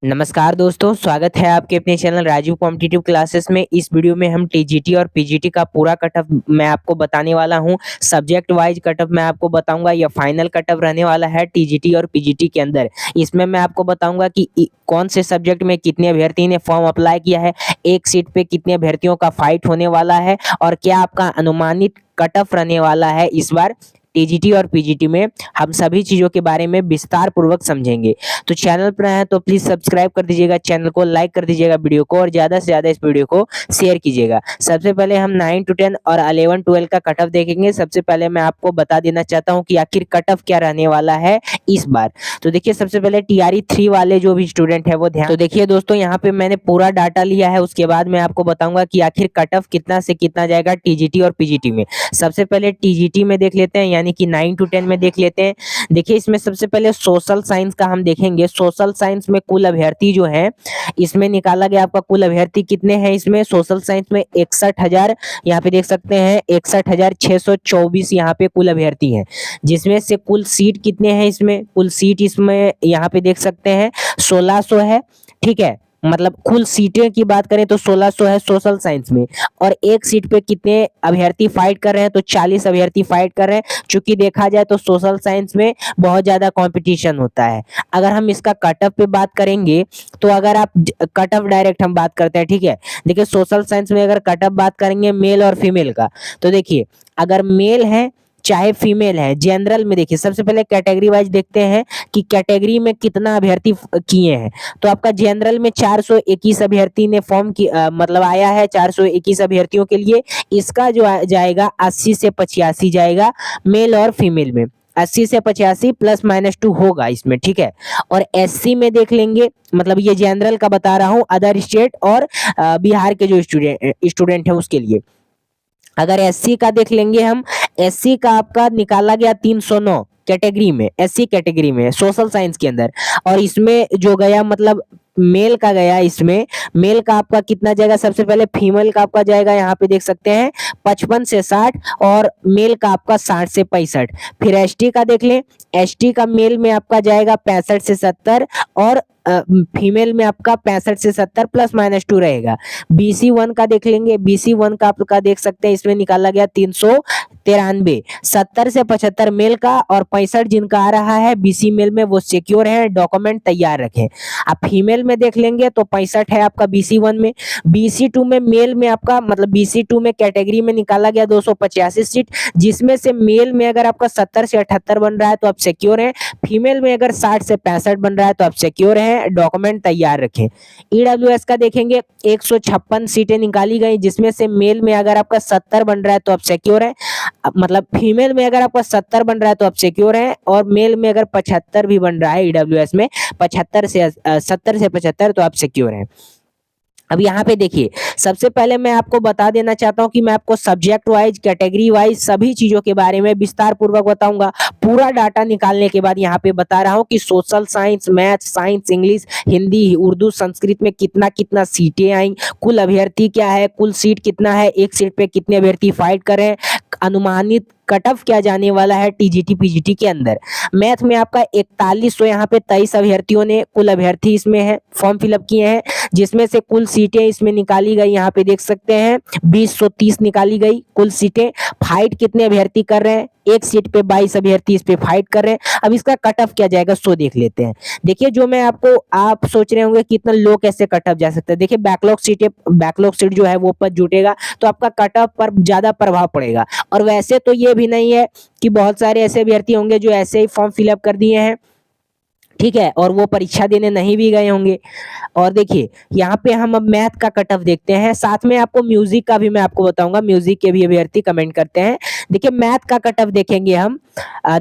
नमस्कार दोस्तों, स्वागत है आपके अपने चैनल राजू कॉम्पिटिटिव क्लासेस में। इस वीडियो में हम टीजीटी और पीजीटी का पूरा कटऑफ मैं आपको बताने वाला हूं। सब्जेक्ट वाइज कटऑफ मैं आपको बताऊंगा। यह फाइनल कटऑफ रहने वाला है टीजीटी और पीजीटी के अंदर। इसमें मैं आपको बताऊंगा कि कौन से सब्जेक्ट में कितने अभ्यर्थी ने फॉर्म अप्लाई किया है, एक सीट पे कितने अभ्यर्थियों का फाइट होने वाला है और क्या आपका अनुमानित कटऑफ रहने वाला है इस बार टीजीटी और पीजीटी में। हम सभी चीजों के बारे में विस्तार पूर्वक समझेंगे। तो चैनल पर आए तो प्लीज सब्सक्राइब कर दीजिएगा, चैनल को लाइक कर दीजिएगा वीडियो को, और ज्यादा से ज्यादा इस वीडियो को शेयर कीजिएगा। सबसे पहले हम 9 to 10 और 11-12 का कट ऑफ देखेंगे। सबसे पहले मैं आपको बता देना चाहता हूँ कि आखिर कट ऑफ क्या रहने वाला है इस बार। तो देखिए, सबसे पहले टीआरई 3 वाले जो भी स्टूडेंट है वो ध्यान। तो देखिए दोस्तों, यहाँ पे मैंने पूरा डाटा लिया है, उसके बाद मैं आपको बताऊंगा कि आखिर कट ऑफ कितना से कितना जाएगा टीजीटी और पीजीटी में। सबसे पहले टीजीटी में देख लेते हैं, यानी कि 9 to 10 में देख लेते हैं। देखिए, इसमें सबसे पहले सोशल साइंस का हम देखेंगे। सोशल साइंस में कुल अभ्यर्थी जो है, इसमें निकाला गया आपका कुल अभ्यर्थी कितने हैं। इसमें सोशल साइंस में 61,000, यहाँ पे देख सकते हैं 61,624 यहाँ पे कुल अभ्यर्थी हैं। जिसमें से कुल सीट कितने हैं, इसमें कुल सीट इसमें यहाँ पे देख सकते हैं 1600 है। ठीक है, मतलब कुल सीटें की बात करें तो 1600 है सोशल साइंस में। और एक सीट पे कितने अभ्यर्थी फाइट कर रहे हैं, तो 40 अभ्यर्थी फाइट कर रहे हैं। चूंकि देखा जाए तो सोशल साइंस में बहुत ज्यादा कंपटीशन होता है। अगर हम इसका कट ऑफ पे बात करेंगे, तो अगर आप कट ऑफ डायरेक्ट हम बात करते हैं, ठीक है। देखिए, सोशल साइंस में अगर कट ऑफ बात करेंगे मेल और फीमेल का, तो देखिए अगर मेल है चाहे फीमेल है, जनरल में देखिए सबसे पहले कैटेगरी वाइज देखते हैं कि कैटेगरी में कितना अभ्यर्थी किए हैं। तो आपका जनरल में 421 अभ्यर्थी ने फॉर्म की मतलब आया है 421 अभ्यर्थियों के लिए। इसका जो जाएगा 80 से 85 जाएगा मेल और फीमेल में। 80 से 85 +-2 होगा इसमें, ठीक है। और एससी में देख लेंगे, मतलब ये जनरल का बता रहा हूँ, अदर स्टेट और बिहार के जो स्टूडेंट है उसके लिए। अगर एससी का देख लेंगे हम, एससी का आपका निकाला गया 309 कैटेगरी में, एससी कैटेगरी में सोशल साइंस के अंदर। और इसमें जो गया मतलब मेल का गया, इसमें मेल का आपका कितना जाएगा। सबसे पहले फीमेल का आपका जाएगा, यहाँ पे देख सकते हैं 55 से 60, और मेल का आपका 60 से 65। फिर एसटी का देख लें, एसटी का मेल में आपका जाएगा 65 से 70, और फीमेल में आपका 65 से 70 +-2 रहेगा। बीसी 1 का देख लेंगे, बीसी 1 का आपका देख सकते हैं, इसमें निकाला गया 393। 70 से 75 मेल का, और 65 जिनका आ रहा है बीसी मेल में वो सिक्योर है, डॉक्यूमेंट तैयार रखें। आप फीमेल में देख लेंगे तो 65 है आपका बीसी 1 में। बीसी 2 में मेल में आपका मतलब बीसी 2 में कैटेगरी में निकाला गया 285 सीट, जिसमें से मेल में अगर आपका 70 से 78 बन रहा है तो आप सिक्योर हैं। फीमेल में अगर 60 से 65 बन रहा है तो आप सिक्योर हैं, डॉक्यूमेंट तैयार रखें। ईडब्ल्यूएस का देखेंगे, 156 सीटें निकाली गई, जिसमें से मेल में अगर आपका 70 बन रहा है तो आप सिक्योर हैं। मतलब फीमेल में अगर आपका 70 बन रहा है तो आप सिक्योर हैं, और मेल में अगर 75 भी बन रहा है ईडब्ल्यूएस में, 75 से 70 से 75, तो आप सिक्योर हैं। अब यहाँ पे देखिए, सबसे पहले मैं आपको बता देना चाहता हूँ कि मैं आपको सब्जेक्ट वाइज कैटेगरी वाइज सभी चीजों के बारे में विस्तार पूर्वक बताऊंगा। पूरा डाटा निकालने के बाद यहाँ पे बता रहा हूँ कि social science, math, science, English, Hindi, Urdu, Sanskrit में कितना कितना सीटें आई, कुल अभ्यर्थी क्या है, कुल सीट कितना है, एक सीट पे कितने अभ्यर्थी फाइट कर रहे हैं, अनुमानित कट ऑफ क्या जाने वाला है टीजीटी पीजीटी के अंदर। मैथ में आपका 4100 यहाँ पे 23 अभ्यर्थियों ने, कुल अभ्यर्थी इसमें है फॉर्म फिलअप किए हैं, जिसमें से कुल सीटें इसमें निकाली गई, यहाँ पे देख सकते हैं 2030 निकाली गई कुल सीटें। फाइट कितने अभ्यर्थी कर रहे हैं, एक सीट पे 22 अभ्यर्थी इस पे फाइट कर रहे हैं। अब इसका कट ऑफ क्या जाएगा सो देख लेते हैं। देखिए, जो मैं आपको, आप सोच रहे होंगे कितना लो कैसे कट ऑफ जा सकता है। देखिए, बैकलॉग सीट जो है वो ऊपर जुटेगा तो आपका कट ऑफ पर ज्यादा प्रभाव पड़ेगा। और वैसे तो ये भी नहीं है कि बहुत सारे ऐसे अभ्यर्थी होंगे जो ऐसे ही फॉर्म फिलअप कर दिए हैं, ठीक है, और वो परीक्षा देने नहीं भी गए होंगे। और देखिए, यहाँ पे हम अब मैथ का कट ऑफ देखते हैं, साथ में आपको म्यूजिक का भी मैं आपको बताऊंगा, म्यूजिक के भी अभ्यर्थी कमेंट करते हैं। देखिए, मैथ का कट ऑफ देखेंगे हम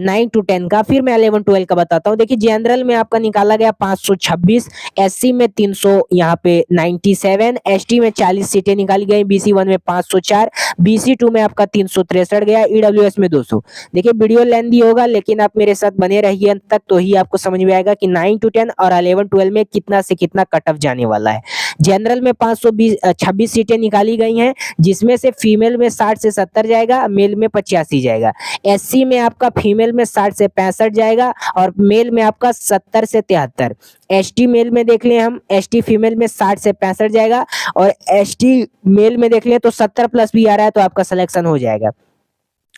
9 to 10 का, फिर मैं 11-12 का बताता हूँ। देखिए, जनरल में आपका निकाला गया 526, एससी में 300 यहाँ पे 97, एसटी में 40 सीटें निकाली गई, बीसी 1 में 504, बीसी 2 में आपका 363 गया, ईडब्ल्यूएस में 200। देखिए, वीडियो लेंथी होगा, लेकिन आप मेरे साथ बने रहिए अंत तक, तो ही आपको समझ में आएगा कि 9 to 10 और 11-12 में कितना से कितना कट ऑफ जाने वाला है। जनरल में 26 सीटें निकाली गई हैं, जिसमें से फीमेल में 60 से 70 जाएगा, मेल में 85 जाएगा। एससी में आपका फीमेल में 60 से 65 जाएगा और मेल में आपका 70 से 73। एसटी मेल में देख लें हम, एसटी फीमेल में 60 से 65 जाएगा और एसटी मेल में देख लें तो 70 प्लस भी आ रहा है तो आपका सिलेक्शन हो जाएगा।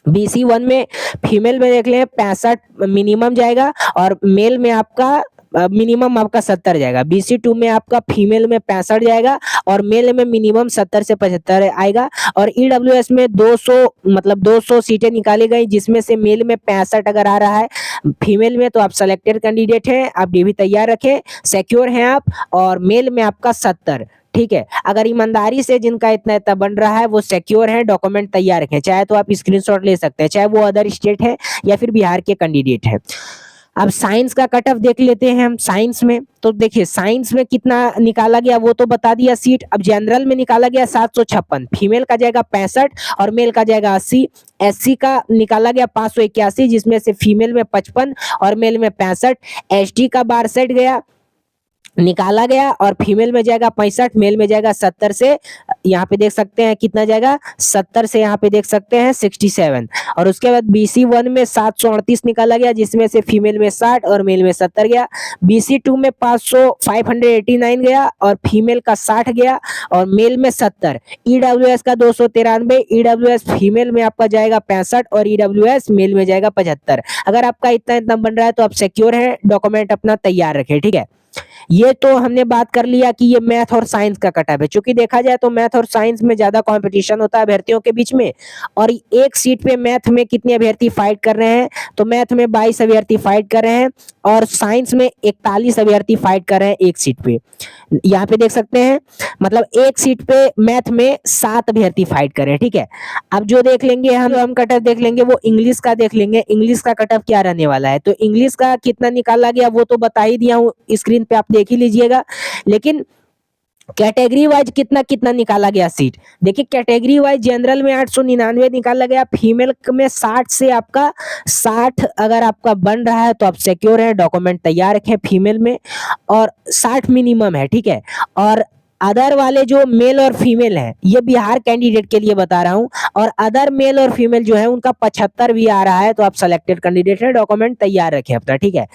BC1 में फीमेल में देख लें 65 मिनिमम जाएगा और मेल में आपका मिनिमम आपका 70 जाएगा। BC2 में आपका फीमेल में 65 जाएगा और मेल में मिनिमम 70 से 75 आएगा और EWS में 200 सीटें निकाली गई, जिसमें से मेल में 65 अगर आ रहा है फीमेल में तो आप सिलेक्टेड कैंडिडेट हैं, आप DV तैयार रखें, सिक्योर हैं आप, और मेल में आपका 70। ठीक है, अगर ईमानदारी से जिनका इतना इतना बन रहा है वो सिक्योर है, डॉक्यूमेंट तैयार रखें, चाहे तो आप स्क्रीनशॉट ले सकते हैं, चाहे वो अदर स्टेट है या फिर बिहार के कैंडिडेट है। अब साइंस का कट ऑफ देख लेते हैं हम। साइंस में तो देखिए साइंस में कितना निकाला गया वो तो बता दिया सीट। अब जनरल में निकाला गया 756, फीमेल का जाएगा 65 और मेल का जाएगा 80। एससी का निकाला गया 581, जिसमें से फीमेल में 55 और मेल में 65। एसटी का 62 गया निकाला गया और फीमेल में जाएगा 65, मेल में जाएगा 70 से, यहाँ पे देख सकते हैं कितना जाएगा 70 से, यहाँ पे देख सकते हैं 67। और उसके बाद BC1 में 738 निकाला गया, जिसमें से फीमेल में 60 और मेल में 70 गया। BC2 में 589 गया और फीमेल का 60 गया और मेल में 70। EWS का 293, EWS फीमेल में आपका जाएगा 65 और EWS मेल में जाएगा 75। अगर आपका इतना इतना बन रहा है तो आप सिक्योर है, डॉक्यूमेंट अपना तैयार रखें। ठीक है, ये तो हमने बात कर लिया कि ये मैथ और साइंस का कट ऑफ है। चूंकि देखा जाए तो मैथ और साइंस में ज्यादा कंपटीशन होता है अभ्यर्थियों के बीच में, और एक सीट पे मैथ में कितने अभ्यर्थी फाइट कर रहे हैं, तो मैथ में 22 अभ्यर्थी फाइट कर रहे हैं और साइंस में 41 अभ्यर्थी फाइट कर रहे हैं एक सीट पे। यहाँ पे देख सकते हैं, मतलब एक सीट पे मैथ में 7 अभ्यर्थी फाइट कर रहे हैं। ठीक है, अब जो देख लेंगे हम कट ऑफ देख लेंगे वो इंग्लिश का देख लेंगे। इंग्लिश का कट ऑफ क्या रहने वाला है, तो इंग्लिश का कितना निकाला गया वो तो बता ही दिया हूँ, स्क्रीन पे आप देख ही लीजिएगा। लेकिन कैटेगरी वाइज कितना कितना निकाला गया सीट, देखिए कैटेगरी वाइज जनरल में 899 निकाला गया, फीमेल में 60 से आपका 60 अगर आपका बन रहा है तो आप सिक्योर है, डॉक्यूमेंट तैयार रखें फीमेल में, और 60 मिनिमम है। ठीक है, और अदर वाले जो मेल और फीमेल हैं, ये बिहार कैंडिडेट के लिए बता रहा हूं, और अदर मेल और फीमेल जो है उनका 75 भी आ रहा है तो आप सिलेक्टेड कैंडिडेट हैं, डॉक्यूमेंट तैयार रखें अपना। ठीक है,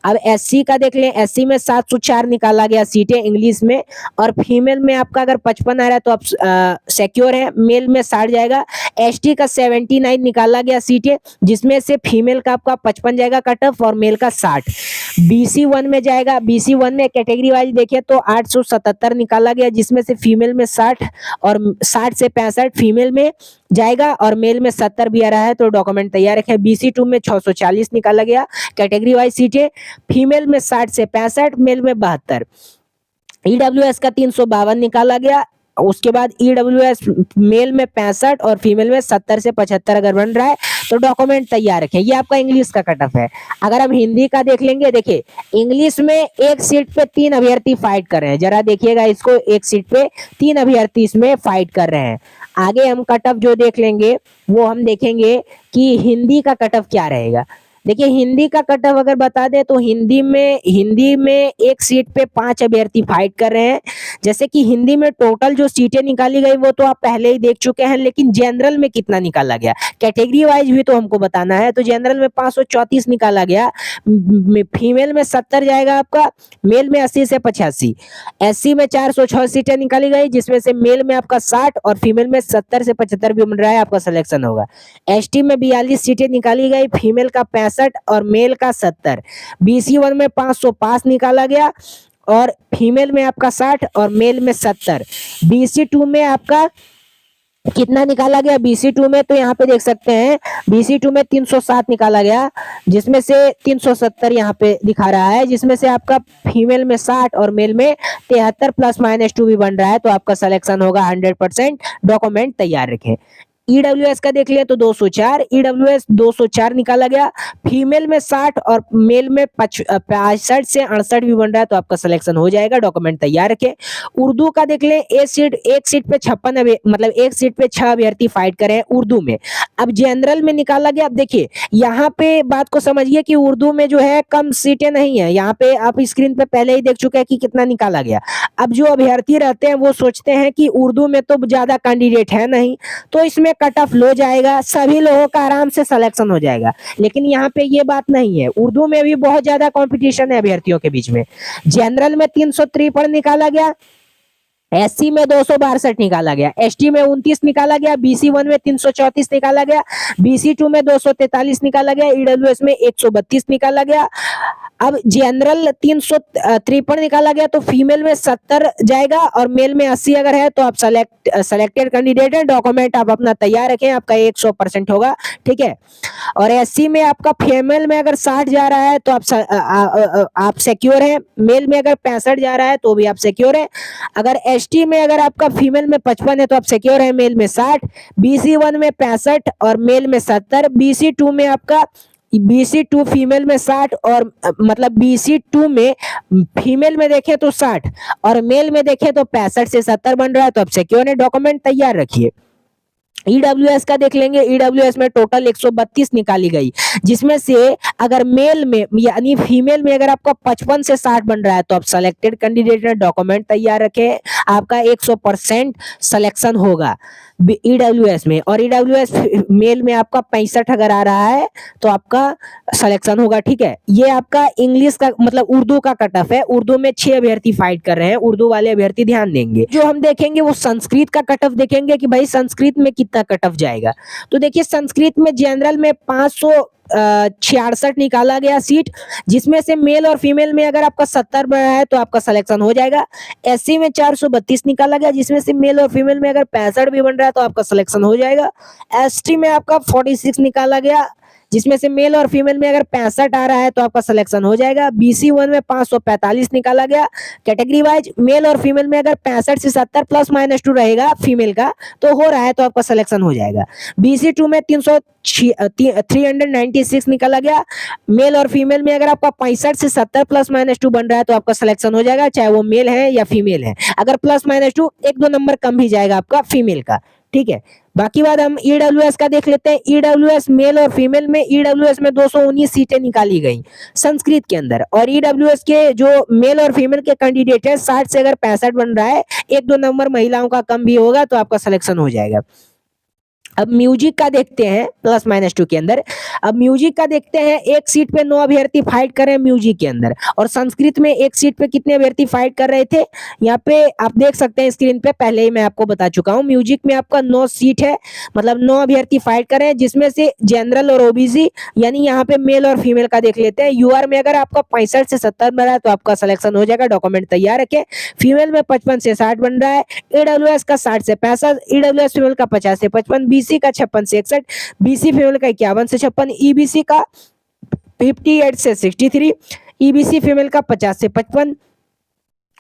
अब एससी का देख लें, एससी में 704 निकाला गया सीटें इंग्लिश में, और फीमेल में आपका अगर 55 आ रहा है तो आप सिक्योर है, मेल में 60 जाएगा। एसटी का 79 निकाला गया सीटें, जिसमें से फीमेल का आपका 55 जाएगा कट ऑफ और मेल का 60। BC1 में जाएगा, BC1 में कैटेगरी वाइज देखें तो 877 निकाला गया, जिसमें से फीमेल में 60 और 60 से 65 फीमेल में जाएगा और मेल में 70 भी आ रहा है तो डॉक्यूमेंट तैयार रखें। BC2 में 640 निकाला गया कैटेगरी वाइज सीटें, फीमेल में 60 से 65, मेल में 72। EWS का 352 निकाला गया, उसके बाद EWS मेल में 65 और फीमेल में 70 से 75 अगर बन रहा है तो डॉक्यूमेंट तैयार रखें। ये आपका इंग्लिश का कट ऑफ है। अगर हम हिंदी का देख लेंगे, देखिए इंग्लिश में एक सीट पे 3 अभ्यर्थी फाइट कर रहे हैं, जरा देखिएगा इसको, एक सीट पे 3 अभ्यर्थी इसमें फाइट कर रहे हैं। आगे हम कट ऑफ जो देख लेंगे वो हम देखेंगे कि हिंदी का कट ऑफ क्या रहेगा। देखिए हिंदी का कट ऑफ अगर बता दें तो हिंदी में एक सीट पे 5 अभ्यर्थी फाइट कर रहे हैं। जैसे कि हिंदी में टोटल जो सीटें निकाली गई वो तो आप पहले ही देख चुके हैं, लेकिन जनरल में कितना निकाला गया कैटेगरी वाइज भी तो हमको बताना है। तो जनरल में 534 निकाला गया, फीमेल में 70 जाएगा आपका, मेल में 80 से 85। एससी में 406 सीटें निकाली गई, जिसमें से मेल में आपका 60 और फीमेल में 70 से 75 भी बन रहा है, आपका सिलेक्शन होगा। एसटी में 42 सीटें निकाली गई, फीमेल का 65 और मेल का 70। BC1 में 505 निकाला गया और फीमेल में आपका 60 और मेल में 70। BC2 में आपका कितना निकाला गया, BC2 में तो यहाँ पे देख सकते हैं BC2 में 307 निकाला गया, जिसमें से 370 यहाँ पे दिखा रहा है, जिसमें से आपका फीमेल में 60 और मेल में 73 +-2 भी बन रहा है तो आपका सिलेक्शन होगा 100%, डॉक्यूमेंट तैयार रखें। EWS का देख लिया तो 204, EWS 204 निकाला गया, फीमेल में 60 और मेल में 65 से 68 भी बन रहा है तो आपका सिलेक्शन हो जाएगा, डॉक्यूमेंट तैयार रखें। उर्दू का देख लें, एक सीट पे 56 मतलब एक सीट पे 6 अभ्यर्थी फाइट कर रहे हैं उर्दू में। अब जनरल में निकाला गया, अब देखिए यहाँ पे बात को समझिए कि उर्दू में जो है कम सीटें नहीं है, यहाँ पे आप स्क्रीन पे पहले ही देख चुके हैं कि कितना निकाला गया। अब जो अभ्यर्थी रहते हैं वो सोचते हैं कि उर्दू में तो ज़्यादा कैंडिडेट है नहीं, तो इसमें कट ऑफ लो जाएगा, सभी लोगों का आराम से सिलेक्शन हो जाएगा। लेकिन यहाँ पे ये बात नहीं है, उर्दू में भी बहुत ज़्यादा कंपटीशन है अभ्यर्थियों के बीच में। जनरल में 353 निकाला गया, एससी में 262 निकाला गया, एसटी में 29 निकाला गया, बीसी 1 में 334 निकाला गया, बीसी 2 में 243 निकाला गया, ईडब्ल्यूएस में 132 निकाला गया। अब जनरल 353 निकाला गया तो फीमेल में 70 जाएगा और मेल में 80 अगर है तो आप सेलेक्टेड कैंडिडेट है, डॉक्यूमेंट आप अपना तैयार रखें, आपका 100% होगा, ठीक है। और एससी में आपका फीमेल में अगर 60 जा रहा है तो आप सिक्योर हैं, मेल में अगर 65 जा रहा है तो भी आप सिक्योर हैं। अगर एसटी में अगर आपका फीमेल में 55 है तो आप सिक्योर है, मेल में 60, बीसी 1 में 65 और मेल में 70, बीसी 2 में आपका BC2 फीमेल में 60 और मतलब BC2 में फीमेल में देखें तो 60 और मेल में देखें तो 65 से 70 बन रहा है, तो आप सिक्योर है, डॉक्यूमेंट तैयार रखिए। ईडब्ल्यूएस का देख लेंगे, ईडब्ल्यूएस में टोटल 132 निकाली गई, जिसमें से अगर मेल में यानी फीमेल में अगर आपका 55 से 60 बन रहा है तो आप सेलेक्टेड कैंडिडेट है, डॉक्यूमेंट तैयार रखें, आपका 100% सिलेक्शन होगा ईडब्ल्यूएस में। और ईडब्ल्यूएस मेल में आपका 65 अगर आ रहा है तो आपका सिलेक्शन होगा, ठीक है। ये आपका इंग्लिश का मतलब उर्दू का कट ऑफ है, उर्दू में 6 अभ्यर्थी फाइट कर रहे हैं, उर्दू वाले अभ्यर्थी ध्यान देंगे। जो हम देखेंगे वो संस्कृत का कट ऑफ देखेंगे कि भाई संस्कृत में कितना कट ऑफ जाएगा। तो देखिए संस्कृत में जनरल में 566 निकाला गया सीट, जिसमें से मेल और फीमेल में अगर आपका 70 बना है तो आपका सिलेक्शन हो जाएगा। एससी में 432 निकाला गया, जिसमें से मेल और फीमेल में अगर 65 भी बन रहा है तो आपका सिलेक्शन हो जाएगा। एसटी में आपका 46 निकाला गया, जिसमें से मेल और फीमेल में अगर 65 आ रहा है तो आपका सिलेक्शन हो जाएगा। बीसी 1 में 545 निकाला गया, कैटेगरी वाइज मेल और फीमेल में अगर 65 से 70 +-2 रहेगा फीमेल का तो हो रहा है तो आपका सिलेक्शन हो जाएगा। बीसी 2 में 396 निकाला गया, मेल और फीमेल में अगर आपका 65 से 70 +-2 बन रहा है तो आपका सिलेक्शन हो जाएगा, चाहे वो मेल है या फीमेल है। अगर +-2 1-2 नंबर कम भी जाएगा आपका फीमेल का, ठीक है। बाकी बात हम ईडब्ल्यूएस का देख लेते हैं। ईडब्ल्यूएस मेल और फीमेल में ईडब्ल्यूएस में 219 सीटें निकाली गई संस्कृत के अंदर, और ईडब्ल्यूएस के जो मेल और फीमेल के कैंडिडेट है 60 से अगर 65 बन रहा है, 1-2 नंबर महिलाओं का कम भी होगा तो आपका सिलेक्शन हो जाएगा। अब म्यूजिक का देखते हैं +-2 के अंदर। अब म्यूजिक का देखते हैं, एक सीट पे 9 अभ्यर्थी फाइट कर रहे हैं म्यूजिक के अंदर, और संस्कृत में एक सीट पे कितने अभ्यर्थी फाइट कर रहे थे यहाँ पे आप देख सकते हैं स्क्रीन पे, पहले ही मैं आपको बता चुका हूँ। म्यूजिक में आपका 9 सीट है, मतलब 9 अभ्यर्थी फाइट कर रहे हैं, जिसमें से जनरल और ओबीसी यानी यहाँ पे मेल और फीमेल का देख लेते हैं। यूआर में अगर आपका 65 से 70 बन रहा है तो आपका सिलेक्शन हो जाएगा, डॉक्यूमेंट तैयार रखें। फीमेल में 55 से 60 बन रहा है, ईडब्ल्यूएस का 60 से 65, ईडब्ल्यूएस फीमेल का 50 से 55, बीसी का 56 से 61, बीसी फीमेल का 51 से 56, ईबीसी का 58 से 63, ईबीसी फीमेल का 50 से 55,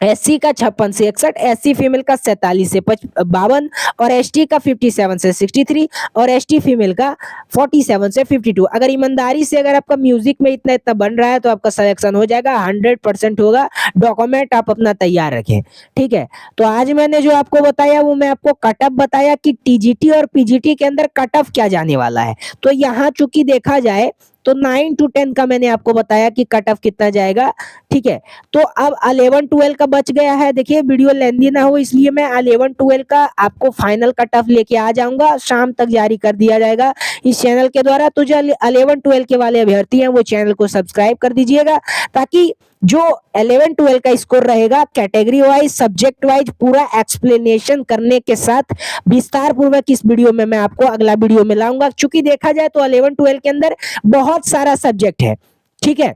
एससी का 56 से 61, एससी फीमेल का 47 से 52 और एसटी का 57 से 63 और एसटी फीमेल का 47 से 52। अगर ईमानदारी से अगर आपका म्यूजिक में इतना इतना बन रहा है तो आपका सिलेक्शन हो जाएगा, 100% होगा, डॉक्यूमेंट आप अपना तैयार रखें, ठीक है। तो आज मैंने जो आपको बताया वो मैं आपको कट ऑफ बताया कि टीजीटी और पीजीटी के अंदर कट ऑफ क्या जाने वाला है। तो यहाँ चूंकि देखा जाए तो 9 to 10 का मैंने आपको बताया कि कट ऑफ कितना जाएगा, ठीक है। तो अब 11-12 का बच गया है। देखिए वीडियो लेंदी ना हो इसलिए मैं 11-12 का आपको फाइनल कट ऑफ लेके आ जाऊंगा, शाम तक जारी कर दिया जाएगा इस चैनल के द्वारा। तो जो 11-12 के वाले अभ्यर्थी हैं वो चैनल को सब्सक्राइब कर दीजिएगा, ताकि जो 11-12 का स्कोर रहेगा कैटेगरी वाइज सब्जेक्ट वाइज पूरा एक्सप्लेनेशन करने के साथ विस्तार पूर्वक इस वीडियो में मैं आपको अगला वीडियो में लाऊंगा। चूंकि देखा जाए तो 11-12 के अंदर बहुत सारा सब्जेक्ट है, ठीक है,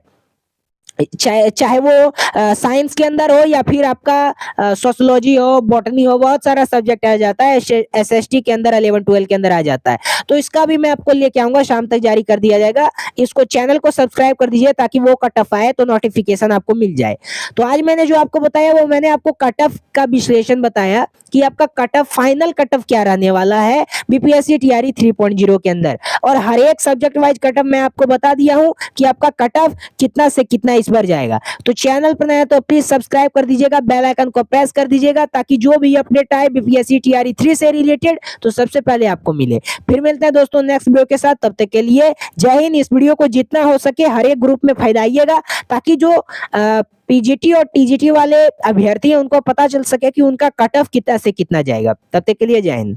चाहे वो साइंस के अंदर हो या फिर आपका सोशियोलॉजी हो, बॉटनी हो, बहुत सारा सब्जेक्ट आ जाता है। एसएसटी के अंदर 11-12 के अंदर आ जाता है। तो इसका भी मैं आपको लेके आऊंगा, शाम तक जारी कर दिया जाएगा। इसको चैनल को सब्सक्राइब कर दीजिए ताकि वो कट ऑफ आए तो नोटिफिकेशन आपको मिल जाए। तो आज मैंने जो आपको बताया वो मैंने आपको कट ऑफ का विश्लेषण बताया कि आपका cut off final cut off क्या रहने वाला है बीपीएससी टीआरई 3.0 के अंदर, और हर एक सब्जेक्ट वाइज कट ऑफ मैं आपको बता दिया हूं कि आपका कट ऑफ कितना से कितना 22 पर जाएगा। तो चैनल पर नया तो प्लीज सब्सक्राइब कर दीजिएगा, बेल आइकन को प्रेस कर दीजिएगा ताकि जो भी अपडेट आए बीपीएससी टीआरई 3 से रिलेटेड तो सबसे पहले आपको मिले। फिर मिलते हैं दोस्तों नेक्स्ट वीडियो के साथ, तब तक के लिए जय हिंद। इस वीडियो को जितना हो सके हर एक ग्रुप में फैलाइएगा ताकि जो पीजीटी और टीजीटी वाले अभ्यर्थी हैं उनको पता चल सके कि उनका कट ऑफ कितना से कितना जाएगा। तब तक के लिए जय हिंद।